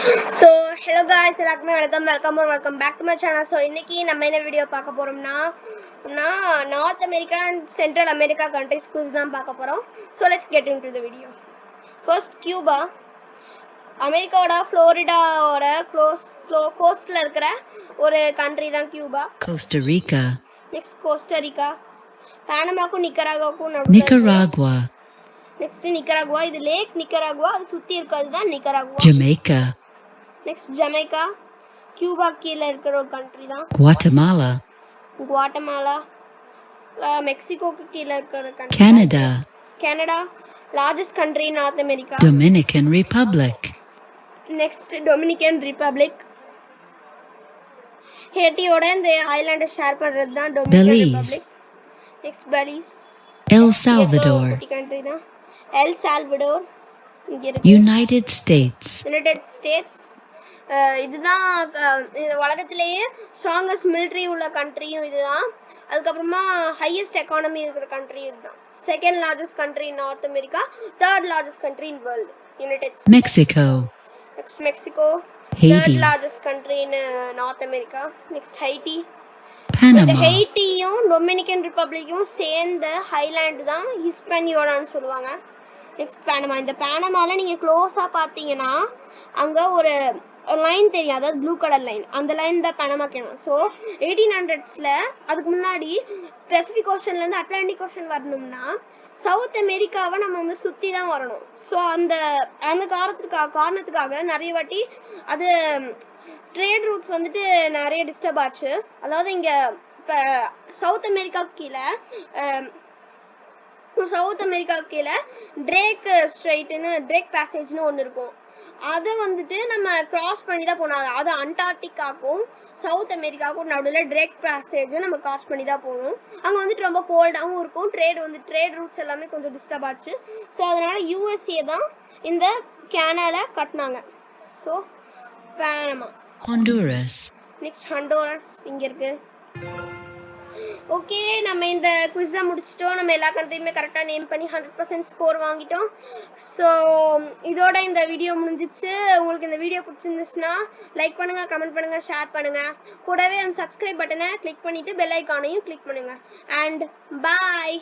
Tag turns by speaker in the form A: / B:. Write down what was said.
A: So hello guys, welcome back to my channel. So இன்னைக்கு நம்ம என்ன வீடியோ பார்க்க போறோம்னா north America and central America countries quiz தான் பார்க்க போறோம். So let's get into the video. First Cuba. அமெரிக்காவோட ஃப்ளோரிடாவோட கோஸ்ட்ல இருக்கிற ஒரு country தான் Cuba.
B: Costa Rica.
A: Next Costa Rica. பனாமாக்கும் நிக்கராகுவாக்கும்
B: Nicaragua.
A: Next Nicaragua. இது லேக் நிக்கராகுவா. அது சுத்தி இருக்கிறது தான் Nicaragua.
B: Jamaica.
A: Next Jamaica. Cuba கீழ இருக்கிற ஒரு country தான். Guatemala. மெக்சிகோக்கு கீழ இருக்கிற country. Canada. Largest country in North America.
B: Dominican Republic.
A: Next Dominican Republic. ஹேட்டியோட இந்த ஐலாண்டை ஷேர் பண்றது தான் Dominican Republic. Next Belize.
B: El Salvador.
A: country தான் El Salvador.
B: United States.
A: இதுதான் உலகத்திலேயே ஸ்ட்ராங்கஸ்ட் military உள்ள கண்ட்ரியும் இதுதான். அதுக்கப்புறமா ஹையஸ்ட் எக்கானமி இருக்கிற கண்ட்ரி இதுதான். Second largest country in north America, third largest country in world. United states. Mexico. Third largest country in north America. Next Haiti.
B: Panama.
A: ஹைட்டியும் Dominican ரிப்பப்ளிக்கும் சேர்ந்த highland தான் ஹிஸ்பானியோலான்னு சொல்லுவாங்க. Next Panama. இந்த பனாமால நீங்க க்ளோஸா பாத்தீங்கன்னா அங்க ஒரு லைன் தெரியும், அதாவது ப்ளூ கலர் லைன். அந்த லைன் தான் பனாமா கேனல். ஸோ 1800s அதுக்கு முன்னாடி பெசிபிக் ஓஷன்ல இருந்து அட்லாண்டிக் ஓஷன் வரணும்னா சவுத் அமெரிக்காவை நம்ம வந்து சுத்தி தான் வரணும். ஸோ அந்த காரணத்துக்காக நிறைய வாட்டி அது ட்ரேட் ரூட்ஸ் வந்துட்டு நிறைய டிஸ்டர்ப் ஆச்சு. அதாவது இங்க இப்போ சவுத் அமெரிக்கா கீழே ட்ரேக் ஸ்ட்ரெயிட்னு ட்ரேக் பேசேஜ்னு ஒன்று இருக்கும். அதை வந்துட்டு நம்ம கிராஸ் பண்ணி தான் போகணும். அது அண்டார்டிகாக்கும் சவுத் அமெரிக்காவுக்கும் நடுவில் ட்ரேக் பேசேஜ் நம்ம கிராஸ் பண்ணி தான் போகணும். அங்கே வந்துட்டு ரொம்ப கோல்டாகவும் இருக்கும். ட்ரேட் ரூட்ஸ் எல்லாமே கொஞ்சம் டிஸ்டர்ப் ஆச்சு. ஸோ அதனால யூஎஸ்ஏ தான் இந்த கேனலை கட்டினாங்க. So Panama. நெக்ஸ்ட் ஹண்டூரஸ் இங்கே இருக்கு. ஓகே, நம்ம இந்த குவிஸை முடிச்சிட்டோம். நம்ம எல்லா கண்ட்ரியுமே கரெக்டாக நேம் பண்ணி 100% ஸ்கோர் வாங்கிட்டோம். ஸோ இதோட இந்த வீடியோ முடிஞ்சிச்சு. உங்களுக்கு இந்த வீடியோ பிடிச்சிருந்துச்சுன்னா லைக் பண்ணுங்கள், கமெண்ட் பண்ணுங்கள், ஷேர் பண்ணுங்கள். கூடவே அந்த சப்ஸ்கிரைப் பட்டனை கிளிக் பண்ணிவிட்டு பெல் ஐக்கானையும் கிளிக் பண்ணுங்கள். அண்ட் பாய்.